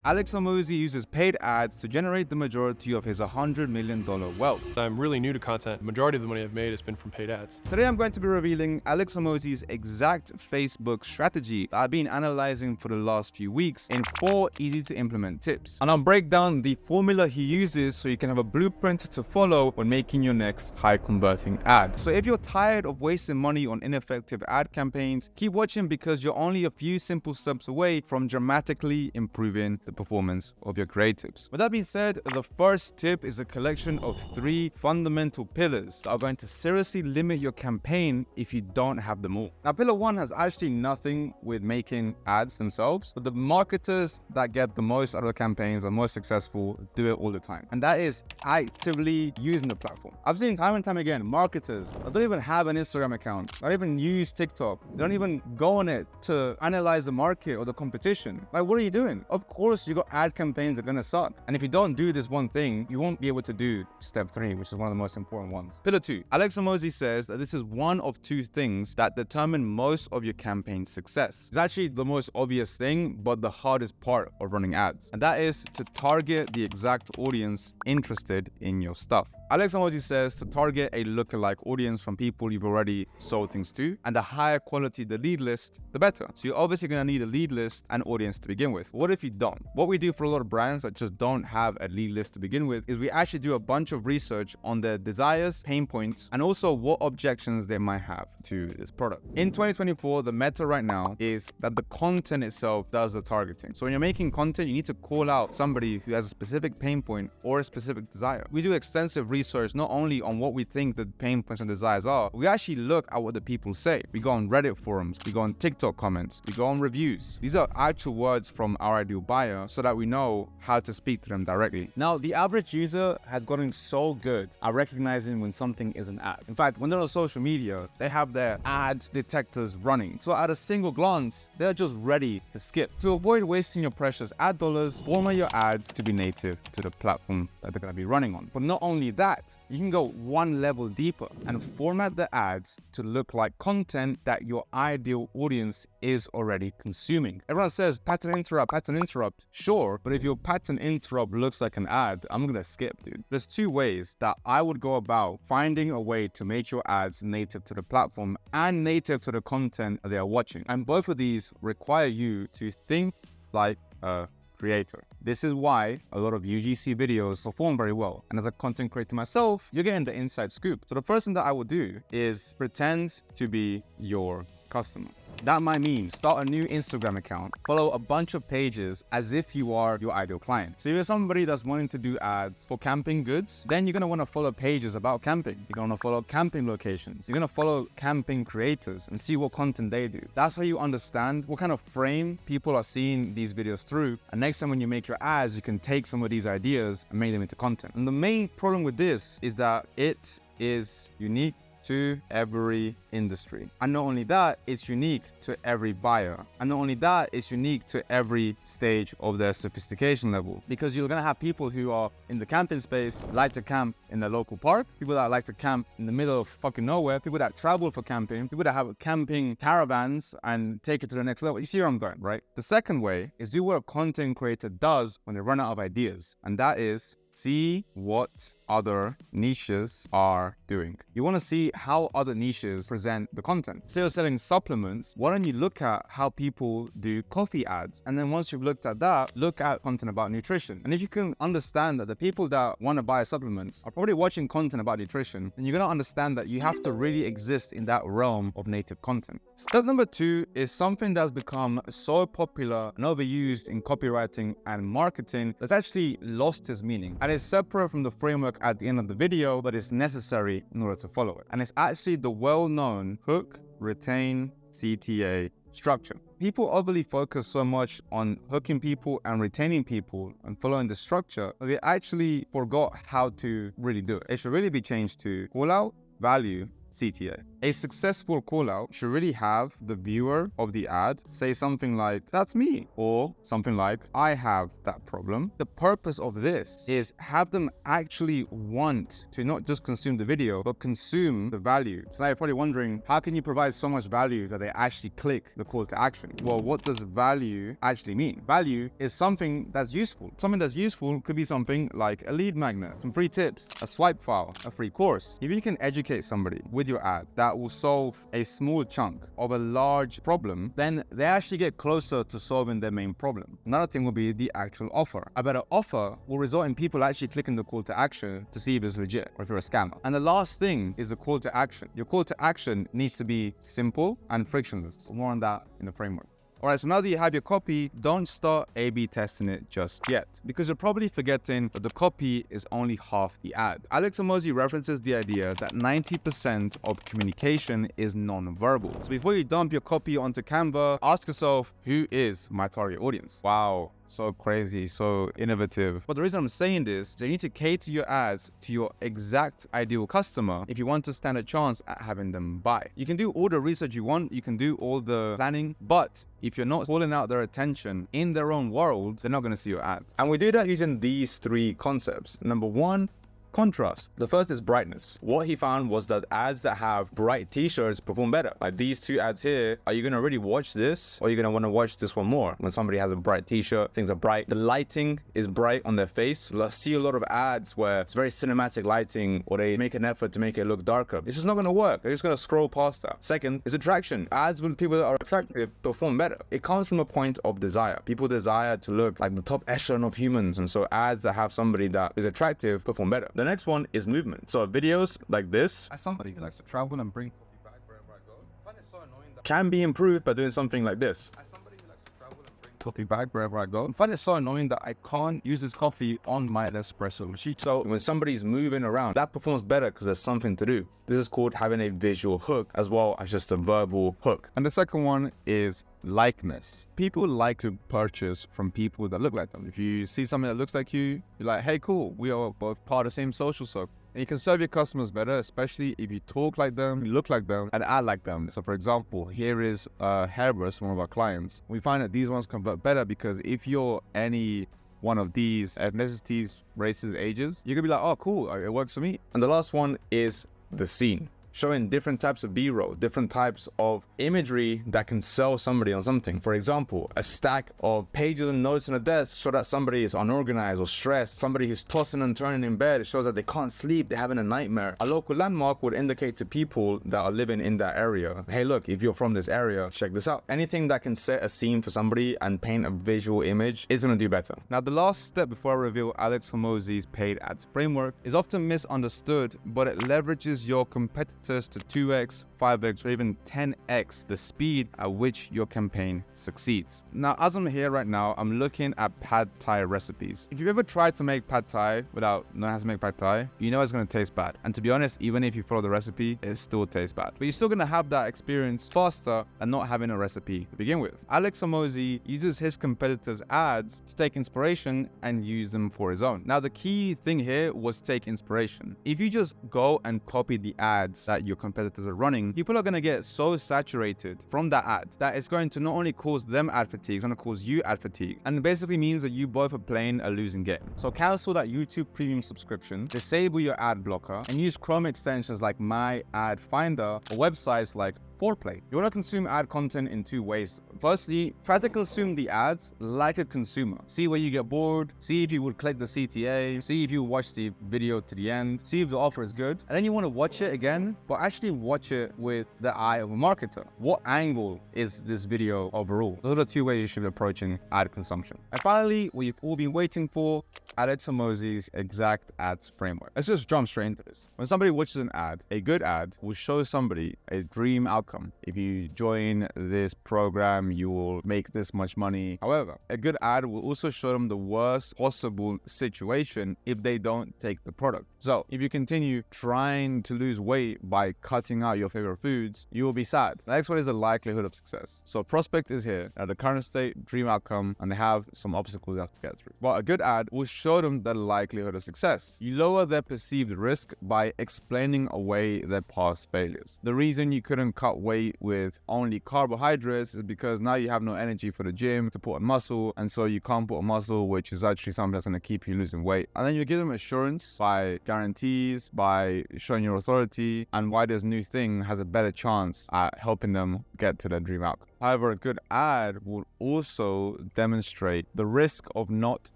Alex Hormozi uses paid ads to generate the majority of his $100 million wealth. I'm really new to content. The majority of the money I've made has been from paid ads. Today I'm going to be revealing Alex Hormozi's exact Facebook strategy that I've been analyzing for the last few weeks in 4 easy to implement tips. And I'll break down the formula he uses so you can have a blueprint to follow when making your next high converting ad. So if you're tired of wasting money on ineffective ad campaigns, keep watching because you're only a few simple steps away from dramatically improving the performance of your creatives. With that being said, the first tip is a collection of 3 fundamental pillars that are going to seriously limit your campaign if you don't have them all. Now, pillar 1 has actually nothing with making ads themselves, but the marketers that get the most out of the campaigns are most successful do it all the time. And that is actively using the platform. I've seen time and time again, marketers that don't even have an Instagram account, don't even use TikTok, they don't even go on it to analyze the market or the competition. Like, what are you doing? Of course, you got ad campaigns that are gonna suck. And if you don't do this one thing, you won't be able to do step 3, which is one of the most important ones. Pillar 2, Alex Hormozi says that this is one of 2 things that determine most of your campaign success. It's actually the most obvious thing, but the hardest part of running ads. And that is to target the exact audience interested in your stuff. Alex Hormozi says to target a lookalike audience from people you've already sold things to, and the higher quality the lead list, the better. So you're obviously going to need a lead list and audience to begin with. What if you don't? What we do for a lot of brands that just don't have a lead list to begin with is we actually do a bunch of research on their desires, pain points, and also what objections they might have to this product. In 2024, the meta right now is that the content itself does the targeting. So when you're making content, you need to call out somebody who has a specific pain point or a specific desire. We do extensive research not only on what we think the pain points and desires are, we actually look at what the people say. We go on Reddit forums, we go on TikTok comments, we go on reviews. These are actual words from our ideal buyer so that we know how to speak to them directly. Now, the average user has gotten so good at recognizing when something is an ad. In fact, when they're on social media, they have their ad detectors running. So at a single glance, they're just ready to skip. To avoid wasting your precious ad dollars, format your ads to be native to the platform that they're going to be running on. But not only that, you can go one level deeper and format the ads to look like content that your ideal audience is already consuming. Everyone says pattern interrupt. Sure, but if your pattern interrupt looks like an ad, I'm gonna skip, dude. There's 2 ways that I would go about finding a way to make your ads native to the platform and native to the content they are watching. And both of these require you to think like a creator. This is why a lot of UGC videos perform very well. And as a content creator myself, you're getting the inside scoop. So the first thing that I would do is pretend to be your customer. That might mean start a new Instagram account, follow a bunch of pages as if you are your ideal client. So if you're somebody that's wanting to do ads for camping goods, then you're going to want to follow pages about camping. You're going to follow camping locations. You're going to follow camping creators and see what content they do. That's how you understand what kind of frame people are seeing these videos through. And next time when you make your ads, you can take some of these ideas and make them into content. And the main problem with this is that it is unique to every industry. And not only that, it's unique to every buyer. And not only that, it's unique to every stage of their sophistication level. Because you're gonna have people who are in the camping space, like to camp in the local park, people that like to camp in the middle of fucking nowhere, people that travel for camping, people that have camping caravans and take it to the next level. You see where I'm going, right? The second way is do what a content creator does when they run out of ideas. And that is see what other niches are doing. You want to see how other niches present the content. Say you're selling supplements, why don't you look at how people do coffee ads? And then once you've looked at that, look at content about nutrition. And if you can understand that the people that want to buy supplements are probably watching content about nutrition, then you're going to understand that you have to really exist in that realm of native content. Step number 2 is something that's become so popular and overused in copywriting and marketing that's actually lost its meaning. And it's separate from the framework at the end of the video, but it's necessary in order to follow it. And it's actually the well-known hook, retain, CTA structure. People overly focus so much on hooking people and retaining people and following the structure, but they actually forgot how to really do it. It should really be changed to call out, value, CTA. A successful call out should really have the viewer of the ad say something like, "That's me," or something like, "I have that problem." The purpose of this is have them actually want to not just consume the video, but consume the value. So now you're probably wondering, how can you provide so much value that they actually click the call to action? Well, what does value actually mean? Value is something that's useful. Something that's useful could be something like a lead magnet, some free tips, a swipe file, a free course. If you can educate somebody with your ad that will solve a small chunk of a large problem, then they actually get closer to solving their main problem. Another thing will be the actual offer. A better offer will result in people actually clicking the call to action to see if it's legit or if you're a scammer. And the last thing is the call to action. Your call to action needs to be simple and frictionless. More on that in the framework. Alright, so now that you have your copy, don't start A/B testing it just yet, because you're probably forgetting that the copy is only half the ad. Alex Hormozi references the idea that 90% of communication is non-verbal. So before you dump your copy onto Canva, ask yourself, who is my target audience? Wow. So crazy, so innovative. But the reason I'm saying this is you need to cater your ads to your exact ideal customer if you want to stand a chance at having them buy. You can do all the research you want, you can do all the planning, but if you're not calling out their attention in their own world, they're not going to see your ad. And we do that using these three concepts. Number one, contrast. The first is brightness. What he found was that ads that have bright t-shirts perform better. Like these two ads here, are you gonna really watch this, or are you gonna want to watch this one more? When somebody has a bright t-shirt, things are bright, the lighting is bright on their face. I see a lot of ads where it's very cinematic lighting, or they make an effort to make it look darker. It's just not gonna work. They're just gonna scroll past that. Second is attraction. Ads with people that are attractive perform better. It comes from a point of desire. People desire to look like the top echelon of humans, and so ads that have somebody that is attractive perform better. The next one is movement. So videos like this, As somebody who likes to travel and bring coffee back wherever I go, I find it so annoying that can be improved by doing something like this. as somebody who likes to travel and bring coffee back wherever I go, I find it so annoying that I can't use this coffee on my espresso machine. So when somebody's moving around, that performs better because there's something to do. This is called having a visual hook as well as just a verbal hook. And the second one is likeness. People like to purchase from people that look like them. If you see something that looks like you, you're like, hey, cool, we are both part of the same social circle. And you can serve your customers better, especially if you talk like them, look like them, and act like them. So for example, here is Hairbrush, one of our clients. We find that these ones convert better because if you're any one of these ethnicities, races, ages, you could be like, oh, cool, it works for me. And the last one is the scene. Showing different types of B-roll, different types of imagery that can sell somebody on something. For example, a stack of pages and notes on a desk show that somebody is unorganized or stressed. Somebody who's tossing and turning in bed, it shows that they can't sleep, they're having a nightmare. A local landmark would indicate to people that are living in that area, hey look, if you're from this area, check this out. Anything that can set a scene for somebody and paint a visual image is gonna do better. Now the last step before I reveal Alex Hormozi's paid ads framework is often misunderstood, but it leverages your competitors to 2x, 5x, or even 10x the speed at which your campaign succeeds. Now, as I'm here right now, I'm looking at pad thai recipes. If you've ever tried to make pad thai without knowing how to make pad thai, you know it's going to taste bad. And to be honest, even if you follow the recipe, it still tastes bad. But you're still going to have that experience faster than not having a recipe to begin with. Alex Hormozi uses his competitors' ads to take inspiration and use them for his own. Now, the key thing here was take inspiration. If you just go and copy the ads that your competitors are running, people are going to get so saturated from that ad that it's going to not only cause them ad fatigue, it's going to cause you ad fatigue. And it basically means that you both are playing a losing game. So cancel that YouTube premium subscription, disable your ad blocker, and use Chrome extensions like My Ad Finder or websites like Foreplay. You want to consume ad content in two ways. Firstly, try to consume the ads like a consumer. See where you get bored, see if you would click the CTA, see if you watch the video to the end, see if the offer is good. And then you want to watch it again, but actually watch it with the eye of a marketer. What angle is this video overall? Those are the two ways you should be approaching ad consumption. And finally, what you've all been waiting for, Alex Hormozi's exact ads framework. Let's just jump straight into this. When somebody watches an ad, a good ad will show somebody a dream outcome outcome. If you join this program, you will make this much money. However, a good ad will also show them the worst possible situation if they don't take the product. So if you continue trying to lose weight by cutting out your favorite foods, you will be sad. The next one is the likelihood of success. So prospect is here at the current state, dream outcome, and they have some obstacles they have to get through. But a good ad will show them the likelihood of success. You lower their perceived risk by explaining away their past failures. The reason you couldn't cut weight with only carbohydrates is because now you have no energy for the gym to put on muscle, and so you can't put on muscle, which is actually something that's going to keep you losing weight. And then you give them assurance by guarantees, by showing your authority, and why this new thing has a better chance at helping them get to their dream outcome. However, a good ad will also demonstrate the risk of not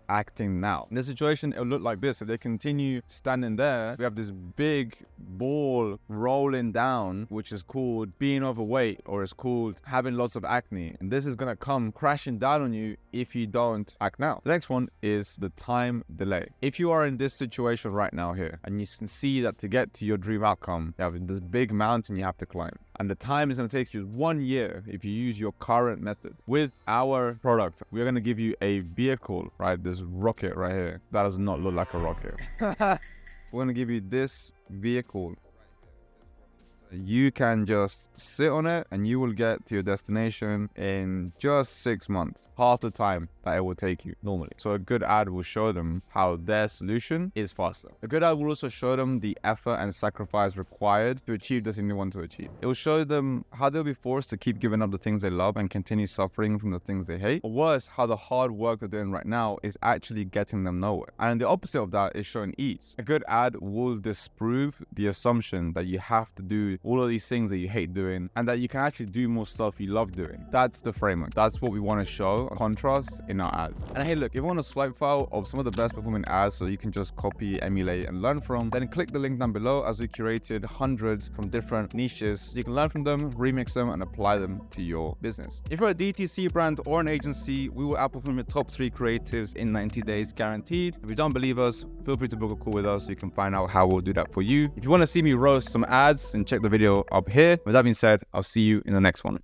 acting now. In this situation, it will look like this. If they continue standing there, we have this big ball rolling down, which is called being overweight, or it's called having lots of acne. And this is going to come crashing down on you if you don't act now. The next one is the time delay. If you are in this situation right now here, and you can see that to get to your dream outcome, you have this big mountain you have to climb. And the time is going to take you 1 year if you use your current method. With our product, we're going to give you a vehicle, right? This rocket right here. That does not look like a rocket. We're going to give you this vehicle. You can just sit on it and you will get to your destination in just 6 months, half the time that it will take you normally. So a good ad will show them how their solution is faster. A good ad will also show them the effort and sacrifice required to achieve the thing they want to achieve. It will show them how they'll be forced to keep giving up the things they love and continue suffering from the things they hate. Or worse, how the hard work they're doing right now is actually getting them nowhere. And the opposite of that is showing ease. A good ad will disprove the assumption that you have to do all of these things that you hate doing and that you can actually do more stuff you love doing. That's the framework. That's what we want to show, a contrast in our ads. And hey, look, if you want a swipe file of some of the best performing ads so you can just copy, emulate, and learn from, then click the link down below, as we curated hundreds from different niches so you can learn from them, remix them, and apply them to your business. If you're a DTC brand or an agency, we will outperform your top 3 creatives in 90 days guaranteed. If you don't believe us, feel free to book a call with us so you can find out how we'll do that for you. If you want to see me roast some ads, then check the video up here. With that being said, I'll see you in the next one.